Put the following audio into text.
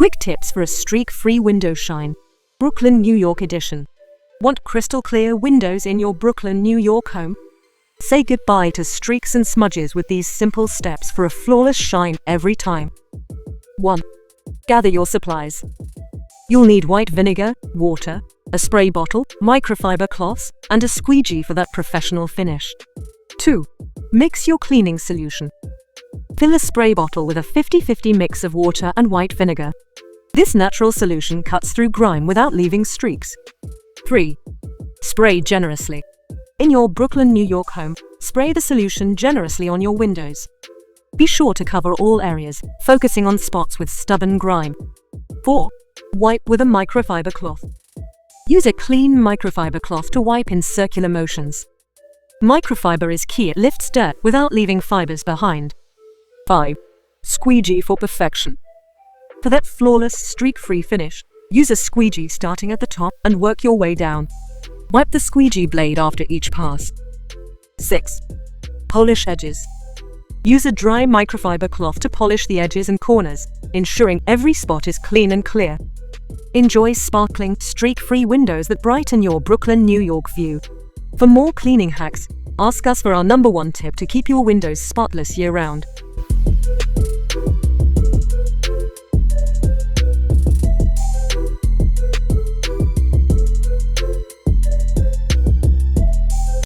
Quick tips for a streak-free window shine. Brooklyn, New York edition. Want crystal clear windows in your Brooklyn, New York home? Say goodbye to streaks and smudges with these simple steps for a flawless shine every time. 1. Gather your supplies. You'll need white vinegar, water, a spray bottle, microfiber cloths, and a squeegee for that professional finish. 2. Mix your cleaning solution. Fill a spray bottle with a 50-50 mix of water and white vinegar. This natural solution cuts through grime without leaving streaks. 3. Spray generously. In your Brooklyn, New York home, spray the solution generously on your windows. Be sure to cover all areas, focusing on spots with stubborn grime. 4. Wipe with a microfiber cloth. Use a clean microfiber cloth to wipe in circular motions. Microfiber is key, it lifts dirt without leaving fibers behind. 5. Squeegee for perfection. For that flawless, streak-free finish, use a squeegee starting at the top and work your way down. Wipe the squeegee blade after each pass. 6. Polish edges. Use a dry microfiber cloth to polish the edges and corners, ensuring every spot is clean and clear. Enjoy sparkling, streak-free windows that brighten your Brooklyn, New York view. For more cleaning hacks, ask us for our #1 tip to keep your windows spotless year-round.